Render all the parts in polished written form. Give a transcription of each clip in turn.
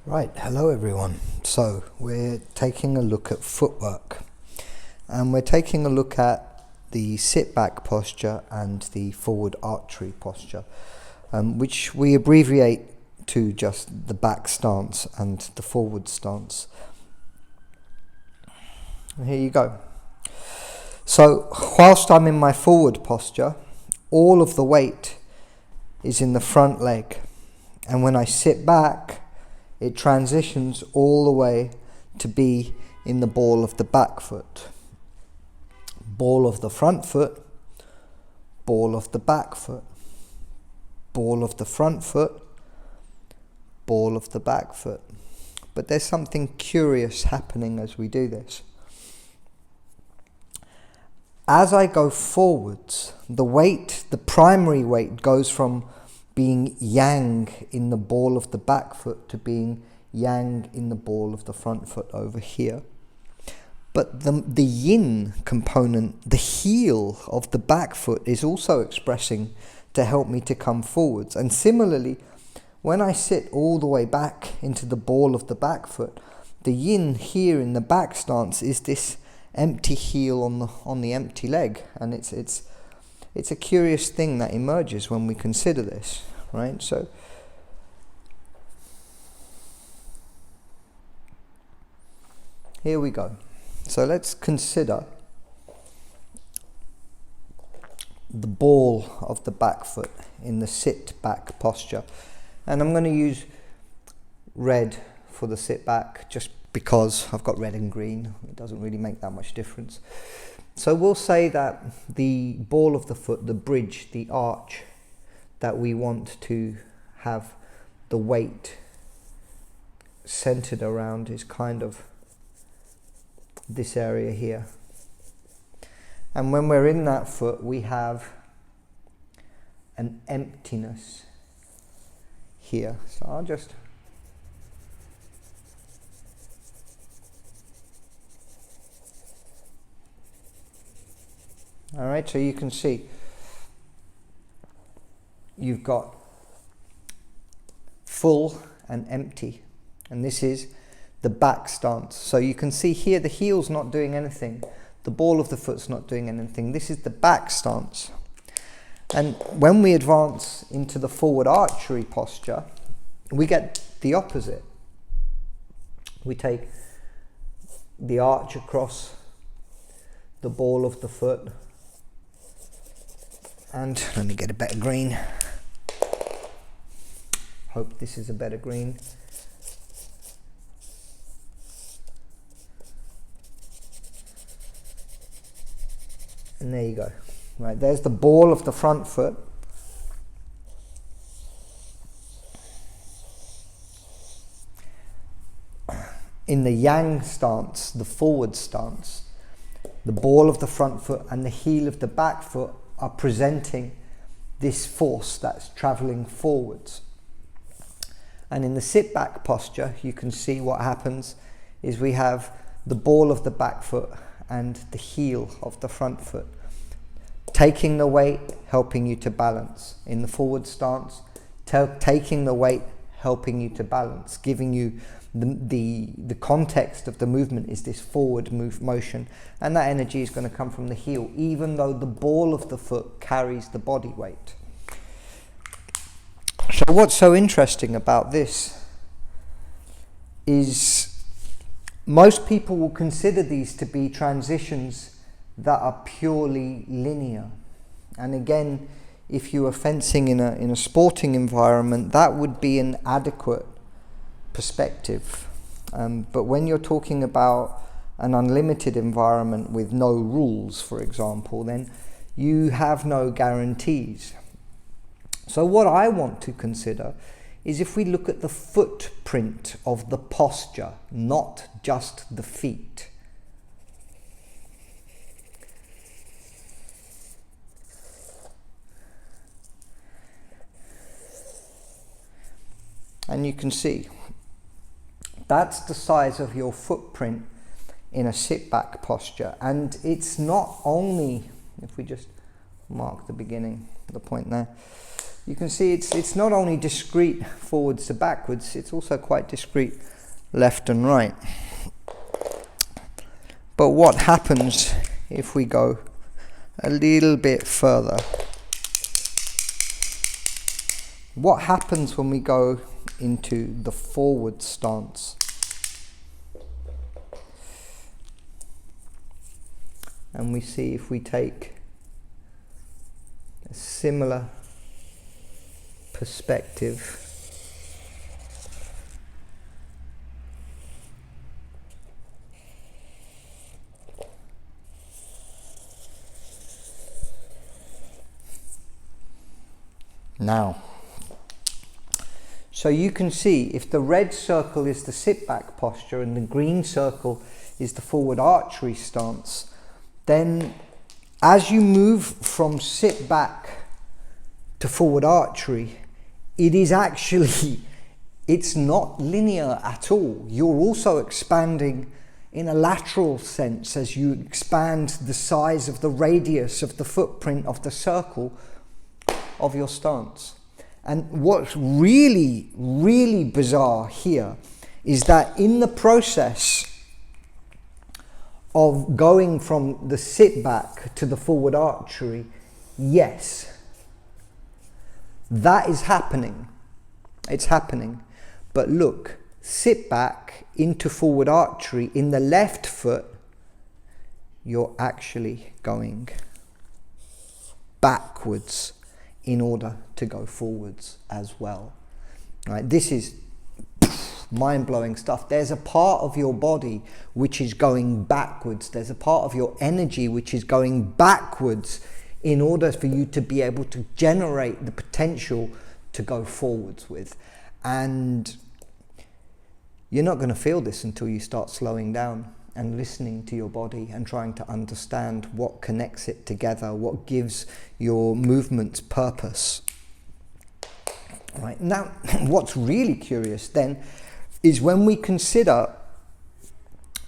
Right, hello everyone. So we're taking a look at footwork, and we're taking a look at the sit back posture and the forward archery posture, which we abbreviate to just the back stance and the forward stance. And here you go. So whilst I'm in my forward posture, all of the weight is in the front leg, and when I sit back, it transitions all the way to be in the ball of the back foot. Ball of the front foot, ball of the back foot, ball of the front foot, ball of the back foot. But there's something curious happening as we do this. As I go forwards, the primary weight goes from being yang in the ball of the back foot to being yang in the ball of the front foot over here. But the yin component, the heel of the back foot, is also expressing to help me to come forwards. And similarly, when I sit all the way back into the ball of the back foot, the yin here in the back stance is this empty heel on the empty leg, and it's a curious thing that emerges when we consider this, right? So here we go. So let's consider the ball of the back foot in the sit back posture. And I'm going to use red for the sit back just because I've got red and green. It doesn't really make that much difference. So we'll say that the ball of the foot, the bridge, the arch that we want to have the weight centered around is kind of this area here. And when we're in that foot, we have an emptiness here. So I'll just all right, so you can see you've got full and empty, and this is the back stance. So you can see here the heel's not doing anything, the ball of the foot's not doing anything. This is the back stance. And when we advance into the forward archery posture, we get the opposite. We take the arch across the ball of the foot, and let me get a better green. Hope this is a better green. And there you go. Right, there's the ball of the front foot. In the yang stance, the forward stance, the ball of the front foot and the heel of the back foot are presenting this force that's traveling forwards. And in the sit back posture, you can see what happens is we have the ball of the back foot and the heel of the front foot taking the weight, helping you to balance. In the forward stance, taking the weight, helping you to balance, giving you the context of the movement is this forward motion, and that energy is going to come from the heel, even though the ball of the foot carries the body weight. So what's so interesting about this is most people will consider these to be transitions that are purely linear. And again, if you are fencing in a sporting environment, that would be an adequate perspective. But when you're talking about an unlimited environment with no rules, for example, then you have no guarantees. So what I want to consider is if we look at the footprint of the posture, not just the feet. And you can see that's the size of your footprint in a sit back posture. And it's not only, if we just mark the beginning, the point there. You can see it's not only discrete forwards to backwards, it's also quite discrete left and right. But what happens if we go a little bit further? What happens when we go into the forward stance? And we see if we take a similar perspective, now, so you can see if the red circle is the sit back posture and the green circle is the forward archery stance, then as you move from sit back to forward archery, it is actually, it's not linear at all. You're also expanding in a lateral sense as you expand the size of the radius of the footprint of the circle of your stance. And what's really, really bizarre here is that in the process of going from the sit back to the forward archery, yes, that is happening. It's happening. But look, sit back into forward archery in the left foot, you're actually going backwards in order to go forwards as well. Right? This is mind-blowing stuff. There's a part of your body which is going backwards. There's a part of your energy which is going backwards in order for you to be able to generate the potential to go forwards with. And you're not going to feel this until you start slowing down and listening to your body and trying to understand what connects it together, what gives your movements purpose. Right. Now, what's really curious then is when we consider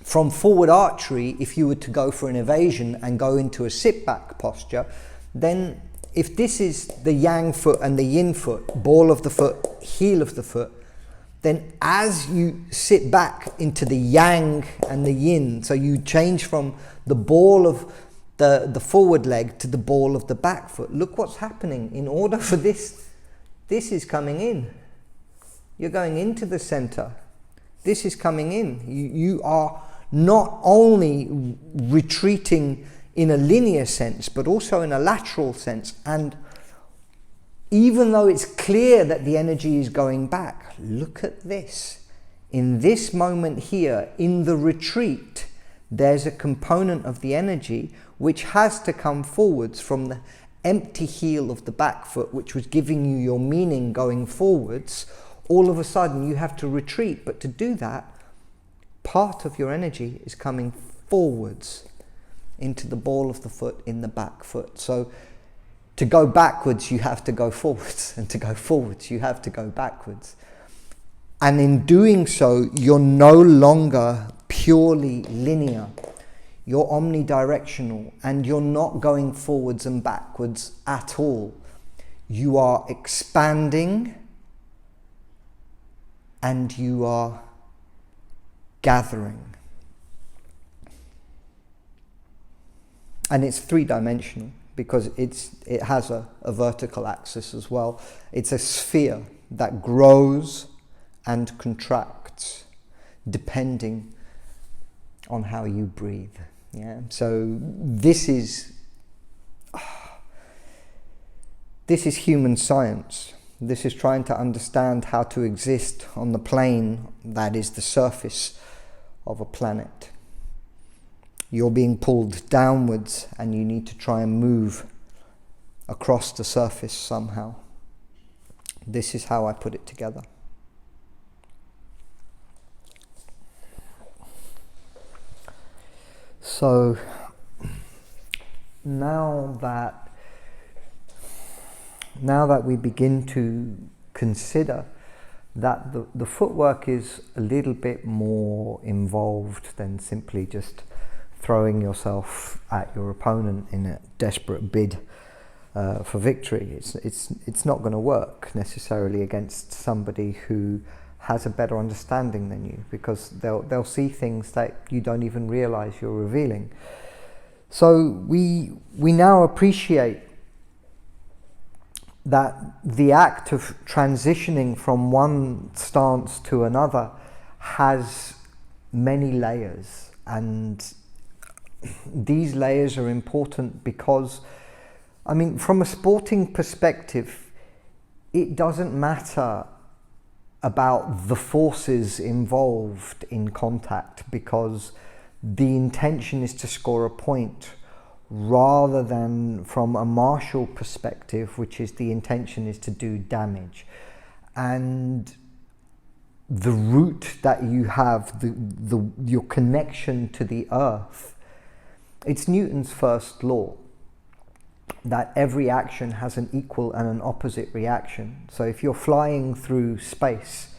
from forward archery, if you were to go for an evasion and go into a sit back posture, then if this is the yang foot and the yin foot, ball of the foot, heel of the foot, then as you sit back into the yang and the yin, so you change from the ball of the forward leg to the ball of the back foot, look what's happening. In order for this is coming in. You're going into the center. This is coming in. You are not only retreating in a linear sense, but also in a lateral sense. And even though it's clear that the energy is going back, look at this. In this moment here, in the retreat, there's a component of the energy which has to come forwards from the empty heel of the back foot, which was giving you your meaning going forwards. All of a sudden you have to retreat, but to do that, part of your energy is coming forwards into the ball of the foot in the back foot. So to go backwards, you have to go forwards, and to go forwards, you have to go backwards. And in doing so, you're no longer purely linear. You're omnidirectional, and you're not going forwards and backwards at all. You are expanding and you are gathering. And it's three-dimensional because it has a vertical axis as well. It's a sphere that grows and contracts depending on how you breathe. Yeah. So this is human science. This is trying to understand how to exist on the plane that is the surface of a planet. You're being pulled downwards and you need to try and move across the surface somehow. This is how I put it together. So now that we begin to consider that the footwork is a little bit more involved than simply just throwing yourself at your opponent in a desperate bid for victory. It's not going to work necessarily against somebody who has a better understanding than you, because they'll see things that you don't even realize you're revealing. So we now appreciate that the act of transitioning from one stance to another has many layers, and these layers are important because, I mean, from a sporting perspective, it doesn't matter about the forces involved in contact, because the intention is to score a point, rather than from a martial perspective, which is the intention is to do damage. And the root that you have, your connection to the earth, it's Newton's first law, that every action has an equal and an opposite reaction. So if you're flying through space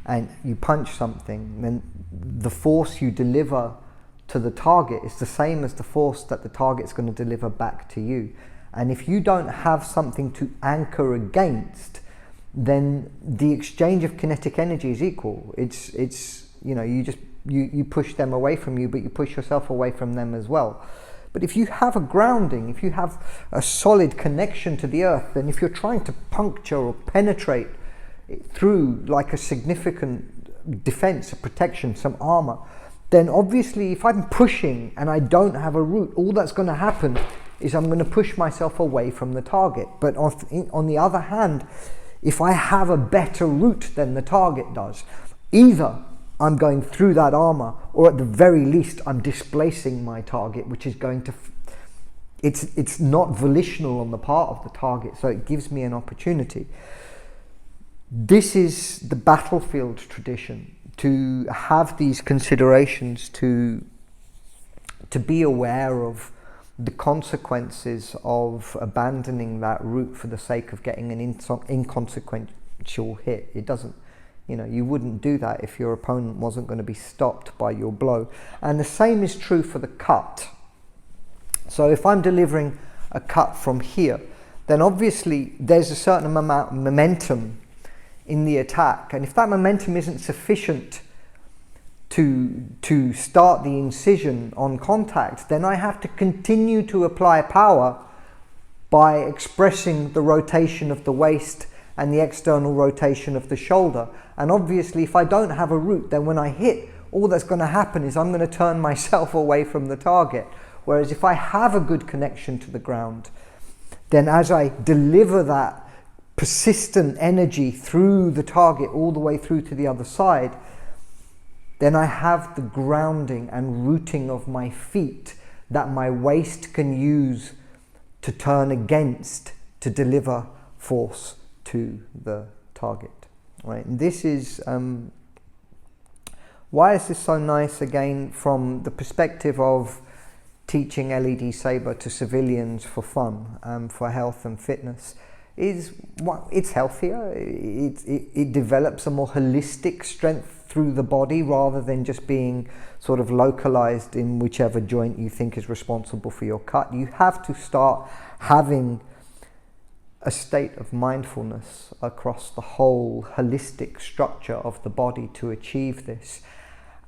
and you punch something, then the force you deliver to the target is the same as the force that the target's going to deliver back to you. And if you don't have something to anchor against, then the exchange of kinetic energy is equal. It's you know, you push them away from you, but you push yourself away from them as well. But if you have a grounding, if you have a solid connection to the earth, then if you're trying to puncture or penetrate through like a significant defense, a protection, some armor, then obviously if I'm pushing and I don't have a root, all that's going to happen is I'm going to push myself away from the target. But on the other hand, if I have a better route than the target does, either I'm going through that armor, or at the very least I'm displacing my target, which is going to, it's not volitional on the part of the target, so it gives me an opportunity. This is the battlefield tradition, to have these considerations, to be aware of the consequences of abandoning that route for the sake of getting an inconsequential hit. It doesn't, you know, you wouldn't do that if your opponent wasn't going to be stopped by your blow. And the same is true for the cut. So if I'm delivering a cut from here, then obviously there's a certain amount of momentum in the attack, and if that momentum isn't sufficient to start the incision on contact, then I have to continue to apply power by expressing the rotation of the waist and the external rotation of the shoulder. And obviously if I don't have a root, then when I hit, all that's going to happen is I'm going to turn myself away from the target. Whereas if I have a good connection to the ground, then as I deliver that persistent energy through the target all the way through to the other side, then I have the grounding and rooting of my feet that my waist can use to turn against, to deliver force to the target. Right? And this is why is this so nice, again, from the perspective of teaching LED Sabre to civilians for fun, for health and fitness, is it's healthier. It develops a more holistic strength through the body, rather than just being sort of localized in whichever joint you think is responsible for your cut. You have to start having a state of mindfulness across the whole holistic structure of the body to achieve this.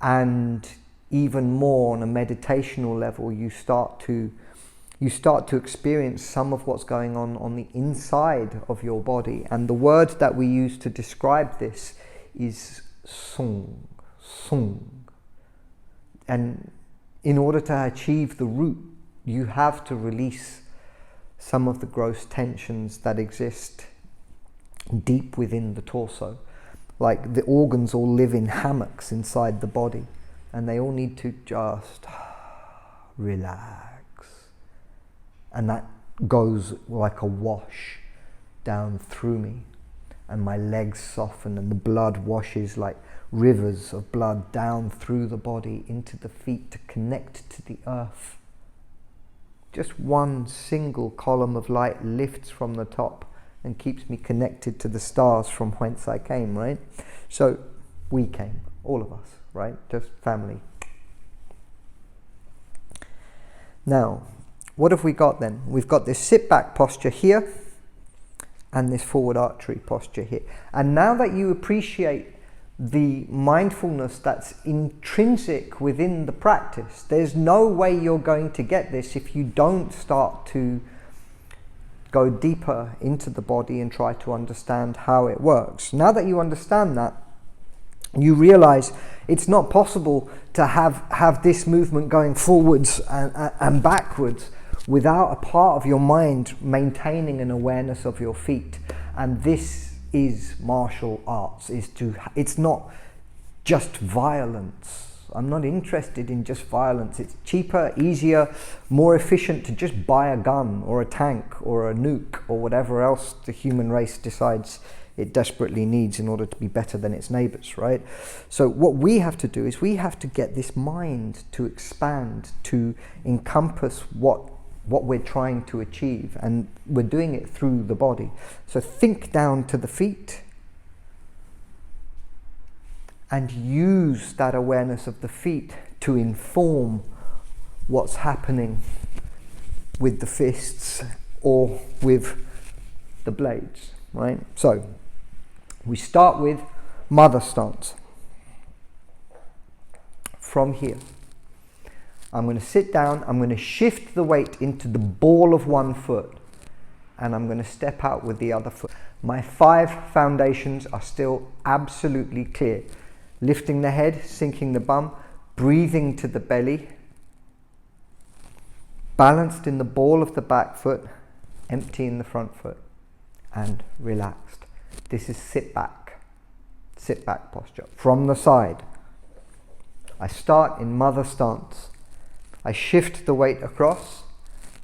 And even more on a meditational level, you start to experience some of what's going on the inside of your body. And the word that we use to describe this is sung. And in order to achieve the root, you have to release some of the gross tensions that exist deep within the torso. Like the organs all live in hammocks inside the body, and they all need to just relax. And that goes like a wash down through me, and my legs soften, and the blood washes like rivers of blood down through the body into the feet to connect to the earth. Just one single column of light lifts from the top and keeps me connected to the stars from whence I came, right? So we came, all of us, right? Just family. Now, what have we got then? We've got this sit back posture here and this forward archery posture here. And now that you appreciate the mindfulness that's intrinsic within the practice, there's no way you're going to get this if you don't start to go deeper into the body and try to understand how it works. Now that you understand that, you realize it's not possible to have this movement going forwards and backwards without a part of your mind maintaining an awareness of your feet. And this is martial arts. It's not just violence. I'm not interested in just violence. It's cheaper, easier, more efficient to just buy a gun or a tank or a nuke or whatever else the human race decides it desperately needs in order to be better than its neighbors, right? So what we have to do is we have to get this mind to expand, to encompass what we're trying to achieve, and we're doing it through the body. So think down to the feet and use that awareness of the feet to inform what's happening with the fists or with the blades, right? So we start with mother stance. From here, I'm going to sit down, I'm going to shift the weight into the ball of one foot, and I'm going to step out with the other foot. My 5 foundations are still absolutely clear. Lifting the head, sinking the bum, breathing to the belly, balanced in the ball of the back foot, empty in the front foot, and relaxed. This is sit back posture. From the side, I start in mother stance. I shift the weight across,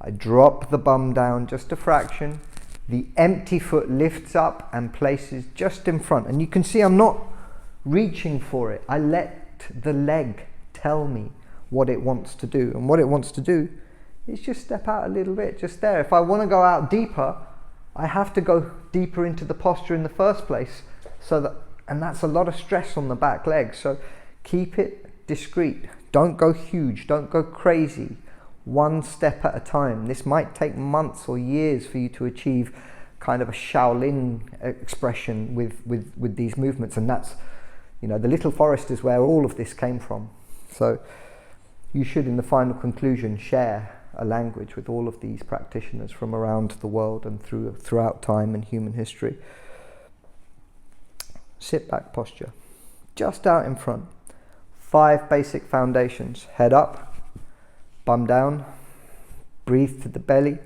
I drop the bum down just a fraction, the empty foot lifts up and places just in front. And you can see I'm not reaching for it. I let the leg tell me what it wants to do. And what it wants to do is just step out a little bit, just there. If I want to go out deeper, I have to go deeper into the posture in the first place. And that's a lot of stress on the back leg. So keep it discreet. Don't go huge, don't go crazy. One step at a time. This might take months or years for you to achieve kind of a Shaolin expression with these movements. And that's, the little forest is where all of this came from. So you should, in the final conclusion, share a language with all of these practitioners from around the world and throughout time and human history. Sit back posture, just out in front. 5 basic foundations: head up, bum down, breathe to the belly,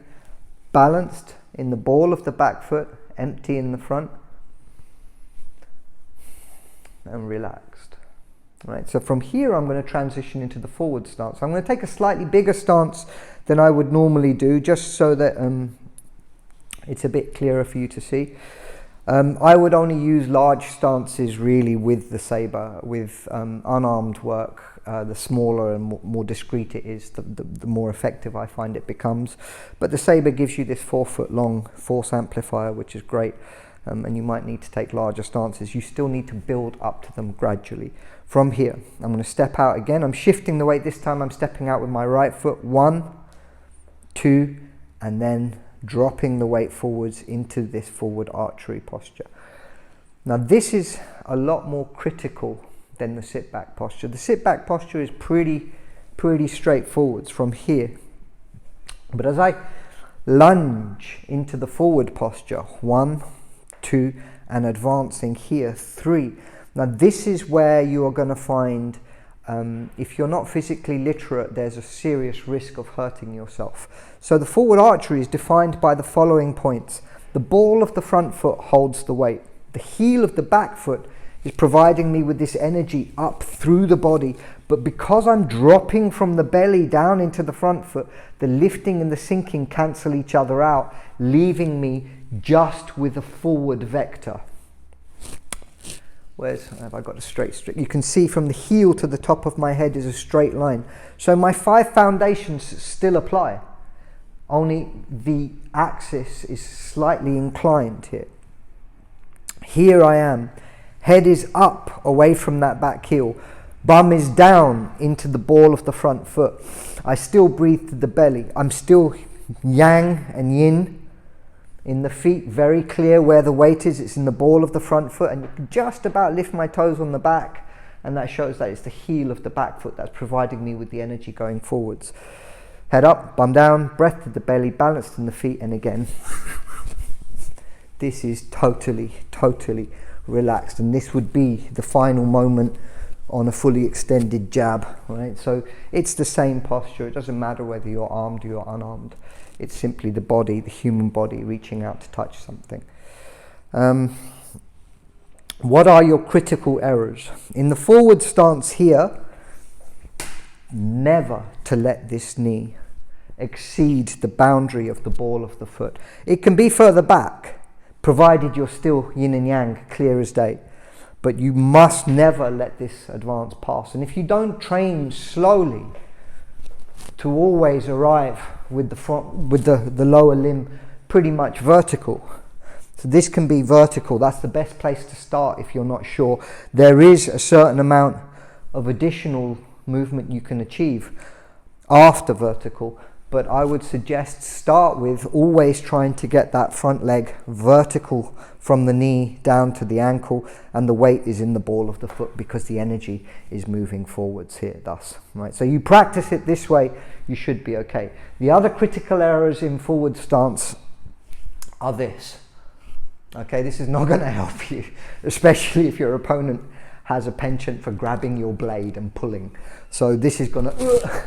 balanced in the ball of the back foot, empty in the front, and relaxed. Right, so from here I'm going to transition into the forward stance. I'm going to take a slightly bigger stance than I would normally do, just so that it's a bit clearer for you to see. I would only use large stances really with the sabre. With unarmed work, the smaller and more discreet it is, the more effective I find it becomes. But the sabre gives you this 4-foot long force amplifier, which is great, and you might need to take larger stances. You still need to build up to them gradually. From here, I'm going to step out again. I'm shifting the weight. This time I'm stepping out with my right foot. 1, 2, and then dropping the weight forwards into this forward archery posture. Now this is a lot more critical than the sit back posture. The sit back posture is pretty straightforward from here. But as I lunge into the forward posture, 1, 2, and advancing here, 3. Now this is where you are going to find, if you're not physically literate, there's a serious risk of hurting yourself. So the forward archery is defined by the following points. The ball of the front foot holds the weight. The heel of the back foot is providing me with this energy up through the body. But because I'm dropping from the belly down into the front foot, the lifting and the sinking cancel each other out, leaving me just with a forward vector. Have I got a straight? You can see from the heel to the top of my head is a straight line. So my 5 foundations still apply. Only the axis is slightly inclined here. Here I am. Head is up away from that back heel. Bum is down into the ball of the front foot. I still breathe to the belly. I'm still yang and yin in the feet, very clear where the weight is. It's in the ball of the front foot, and you can just about lift my toes on the back, and that shows that it's the heel of the back foot that's providing me with the energy going forwards. Head up, bum down, breath to the belly, balanced in the feet, and again. This is totally relaxed, and this would be the final moment on a fully extended jab, right? So it's the same posture. It doesn't matter whether you're armed or you're unarmed. It's simply the body, the human body, reaching out to touch something. What are your critical errors? In the forward stance here, never to let this knee exceed the boundary of the ball of the foot. It can be further back, provided you're still yin and yang, clear as day. But you must never let this advance pass. And if you don't train slowly to always arrive with the lower limb pretty much vertical, so this can be vertical. That's the best place to start if you're not sure. There is a certain amount of additional movement you can achieve after vertical, but I would suggest start with always trying to get that front leg vertical from the knee down to the ankle, and the weight is in the ball of the foot because the energy is moving forwards here thus, right? So you practice it this way, you should be okay. The other critical errors in forward stance are this. Okay, this is not going to help you, especially if your opponent has a penchant for grabbing your blade and pulling. So this is going to...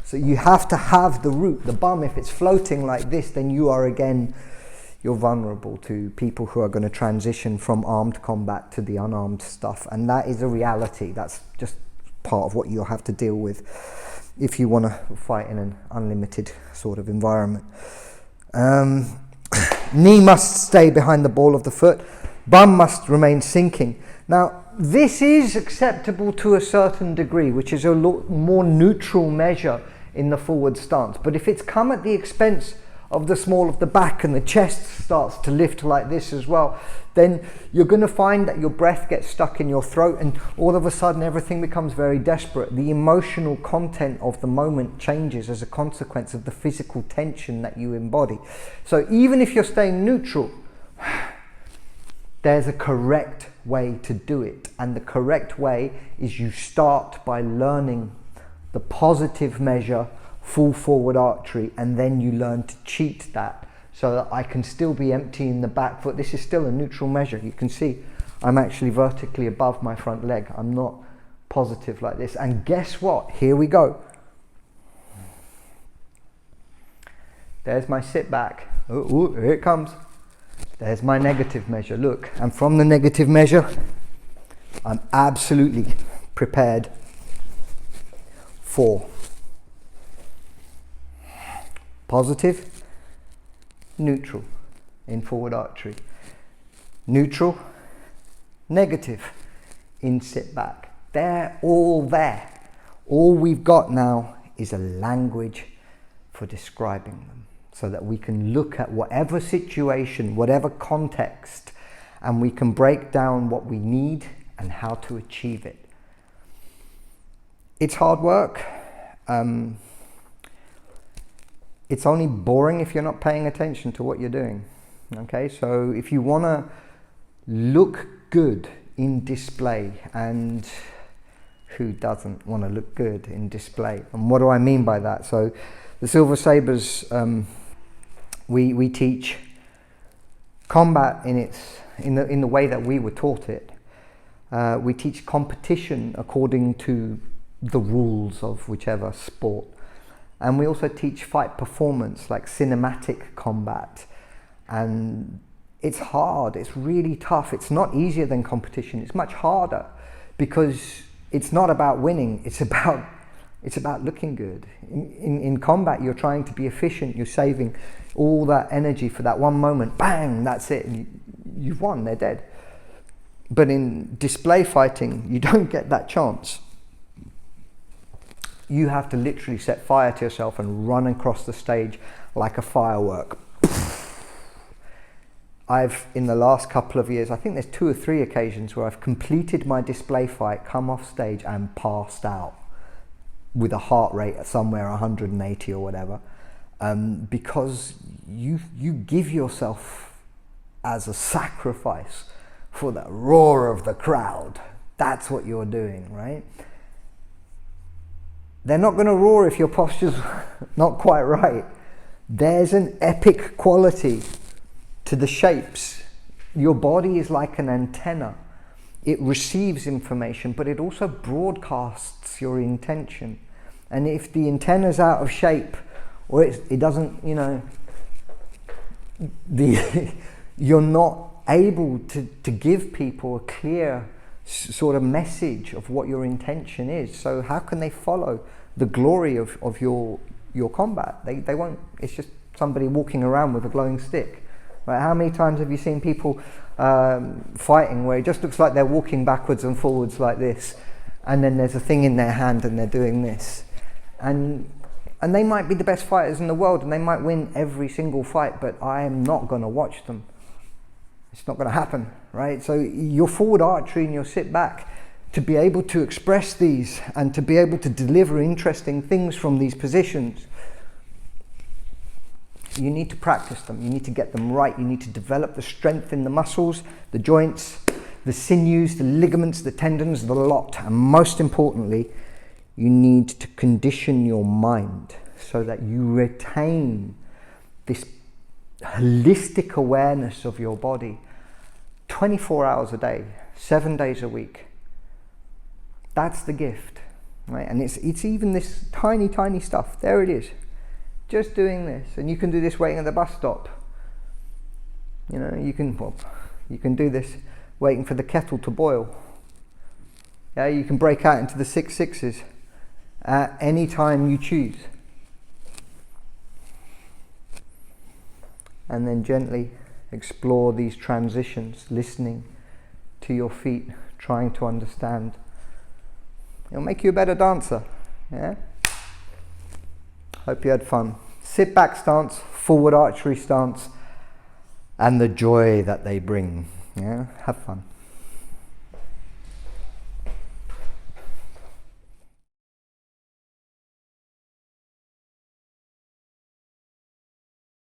So you have to have the root, the bum. If it's floating like this, then you're vulnerable to people who are going to transition from armed combat to the unarmed stuff. And that is a reality. That's just part of what you'll have to deal with if you want to fight in an unlimited sort of environment. Knee must stay behind the ball of the foot. Bum must remain sinking. Now, this is acceptable to a certain degree, which is a more neutral measure in the forward stance. But if it's come at the expense of the small of the back and the chest starts to lift like this as well, then you're going to find that your breath gets stuck in your throat, and all of a sudden everything becomes very desperate. The emotional content of the moment changes as a consequence of the physical tension that you embody. So even if you're staying neutral, there's a correct way to do it, and the correct way is you start by learning the positive measure, full forward archery, and then you learn to cheat that so that I can still be empty in the back foot. This is still a neutral measure. You can see I'm actually vertically above my front leg. I'm not positive like this. And guess what? Here we go. There's my sit back. Ooh, here it comes. There's my negative measure. Look, and from the negative measure, I'm absolutely prepared for positive, neutral in forward archery, neutral, negative in sit back. They're all there. All we've got now is a language for describing them, so that we can look at whatever situation, whatever context, and we can break down what we need and how to achieve it. It's hard work. It's only boring if you're not paying attention to what you're doing. Okay, so if you want to look good in display, and who doesn't want to look good in display? And what do I mean by that? So the Silver Sabres, we teach combat in the way that we were taught it. We teach competition according to the rules of whichever sport, and we also teach fight performance, like cinematic combat. And it's hard, it's really tough. It's not easier than competition, it's much harder, because it's not about winning, it's about looking good. In combat, you're trying to be efficient, you're saving all that energy for that one moment, bang, that's it, you've won, they're dead. But in display fighting, you don't get that chance. You have to literally set fire to yourself and run across the stage like a firework. I've, in the last couple of years, I think there's 2 or 3 occasions where I've completed my display fight, come off stage and passed out with a heart rate somewhere 180 or whatever, because you give yourself as a sacrifice for the roar of the crowd. That's what you're doing, right? They're not going to roar if your posture's not quite right. There's an epic quality to the shapes. Your body is like an antenna. It receives information, but it also broadcasts your intention. And if the antenna's out of shape, or it doesn't, you know, you're not able to give people a clear sort of message of what your intention is. So how can they follow the glory of your combat? They won't. It's just somebody walking around with a glowing stick. Right? How many times have you seen people fighting where it just looks like they're walking backwards and forwards like this, and then there's a thing in their hand and they're doing this, and they might be the best fighters in the world and they might win every single fight, but I am not going to watch them. It's not going to happen, right? So your forward archery and your sit back, to be able to express these and to be able to deliver interesting things from these positions, you need to practice them. You need to get them right. You need to develop the strength in the muscles, the joints, the sinews, the ligaments, the tendons, the lot. And most importantly, you need to condition your mind so that you retain this holistic awareness of your body 24 hours a day, 7 days a week. That's the gift, right? And it's even this tiny, tiny stuff. There it is. Just doing this. And you can do this waiting at the bus stop. You know, you can do this waiting for the kettle to boil. Yeah, you can break out into the 6/6s at any time you choose. And then gently explore these transitions, listening to your feet, trying to understand. It'll make you a better dancer. Yeah? Hope you had fun. Sit back stance, forward archery stance, and the joy that they bring. Yeah? Have fun.